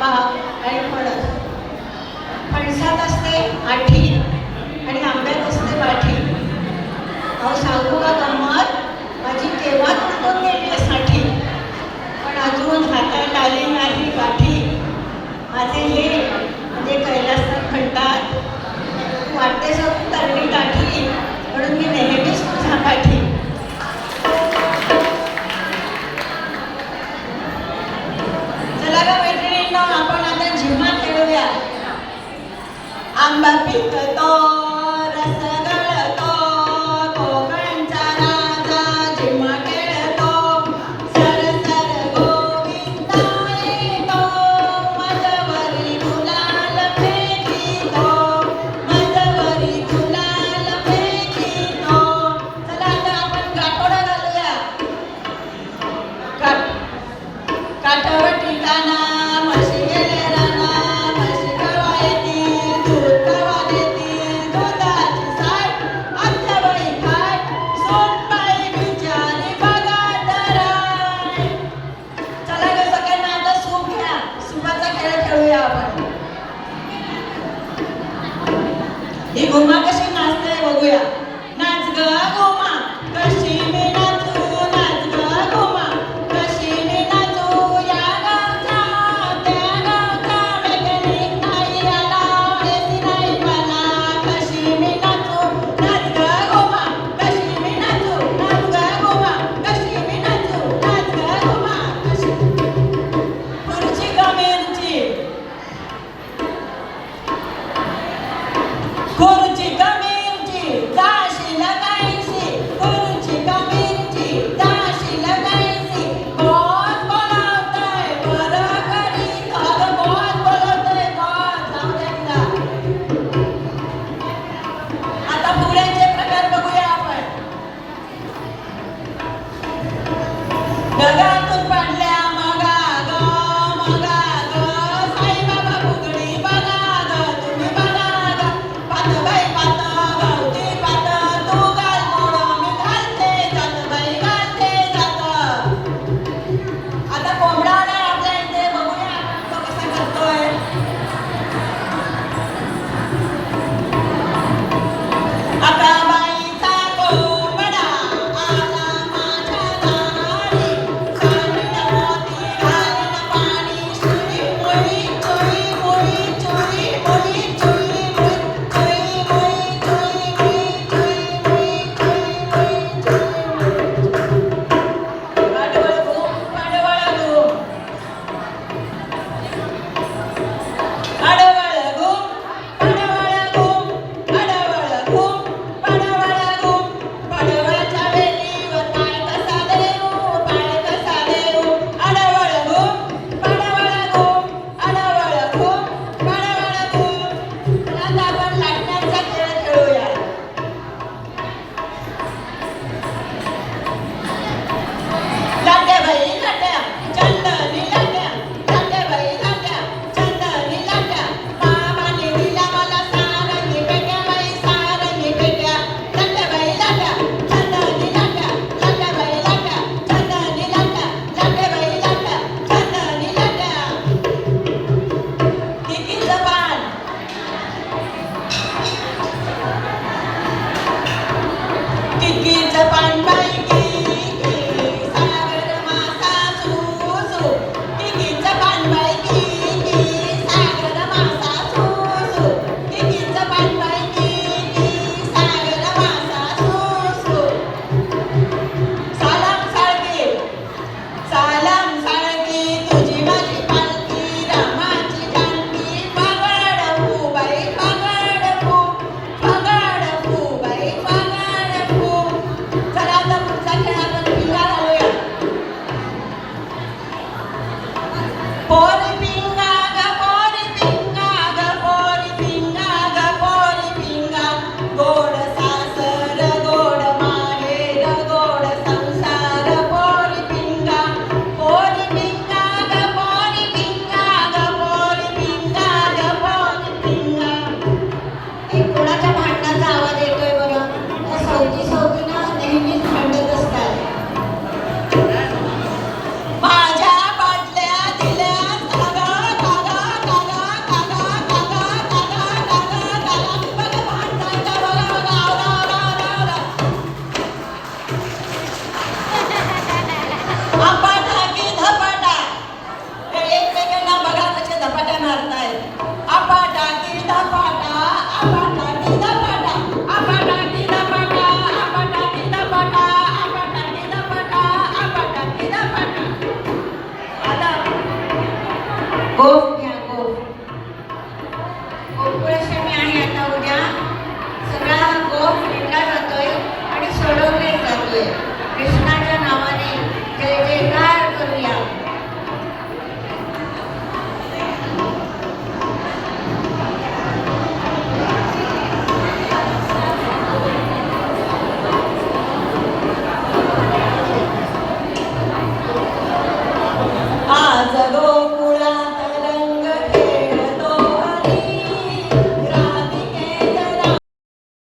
आणि फणस. फणसात असते आठी आणि आंब्यात असते पाठी. अहो सांगू का गंमत, माझी केव्हा तुटून गेली आहे साठी, पण अजून हातात आली नाही गाठी. माझे हे म्हणजे कैलासनाथ म्हणतात, वाटते सगळी तरणी गाठी, म्हणून मी नेहमीच तुझ्या पाठी. चला ग मैत्रिणींनो, आपण आता झिम्मा खेळूया. आंबा पिकतो रस गळतो, कोकणचा राजा झिम्मा खेळतो. सर सर गोविंदा येतो, मजवरी गुलाल फेकितो, मजवरी गुलाल फेकितो. चला आता आपण काठोडा घालूया. काठावर ठिकाणा म्हशी गेले राना, म्हशी गवा येतील, दूध गवा देतील, दुधाची साठ आत्याबाई खाट, सोनबाई बिचारी बघा दराय. चला ग सगळ्यांना आता सूप घ्या, सुपाचा खेळ खेळूया आपण. ही घुमा कशी नाचते बघूया. नाच ग घुमा कशी मी नाचू, नाच ग घुमा कशी मी नाचू. या गावचा त्या गावचा मेकॅनिक नाही आला, एसी नाही मला, कशी मी नाचू. नाच ग घुमा कशी मी नाचू, नाच ग घुमा कशी मी नाचू, नाच ग घुमा कशी. खुर्ची का मिरची, खुर्ची का मिरची जाशील काहीशी, खुर्ची का मिरची जाशील काहीशी. बॉस बोलावतोय बरं करीत, अगं बॉस बोलवतोय बॉस. जाऊ दे तिला. आता फुग्यांचे प्रकार बघूया आपण. ढगातून पडल्या मगा ग, मगा ग, साईबाबा फुगडी बघा ग, तुम्ही बघा ग. पात बाई पात गावठी पात, तू घाल मोड मी घालते जात, बाई घालते जात. आता कोंबडा आलाय आपल्या इथे, बघूया आपण तो कसा करतोय. आता बाईचा कोंबडा आला माझ्या दारी, सांडीला मोती घालीन पाणी, सुई मुई चुई मुई, चुई मुई चुई मुई, चुई मुई चुई मुई, चुई मुई चुई मुई, चुई मुई. पाडवळ घुम पाडवळ घुम, पाडवळ घुम पाडवळ घुम, पाडवळ घुम पाडवळ घुम. पाडवळाच्या वेलीवर पाय कसा देऊ, पाय कसा देऊ. आडवळ घुम पाडवळ घुम, आडवळ घुम पाडवळ घुम. आता आपण लाटण्याचा खेळ खेळूया. लाट्या बाई लाट्या चंदनी लाट्या, लाट्या बाई लाट्या चंदनी लाट्या. बाबाने दिला मला सारंगी पेट्या, बाई सारंगी पेट्या. लाट्या बाई लाट्या चंदनी लाट्या, लाट्या बाई लाट्या चंदनी लाट्या, लाट्या बाई लाट्या चंदनी लाट्या. किकीचं पान, किकीचं पान बाई किकी, सागर मासा सुसू. किकीचं पान बाई किकी, सागर मासा सुसू. किकीचं पान बाई किकी, सागर मासा सुसू. सालाम साळके, सालाम साळके तुझी माझी पालखी, रामाची जानकी. पगड फू बाई पगड फू, पगड फू बाई पगड फू. चला आता पुढचा खेळ आपण पिंगा घालूया. पोरी पिंगा ग पोरी पिंगा ग, पोरी पिंगा ग पोरी पिंगा. गोड सासर गोड माहेर, गोड संसार पोरी पिंगा. पोरी पिंगा ग पोरी पिंगा ग, पोरी पिंगा ग पोरी पिंगा. एक कोणाच्या भांडणाचा आवाज येतोय बरं. त्या सौती सौतीना नेहमीच भांडत असतात. माझ्या बाटल्या दिल्या हो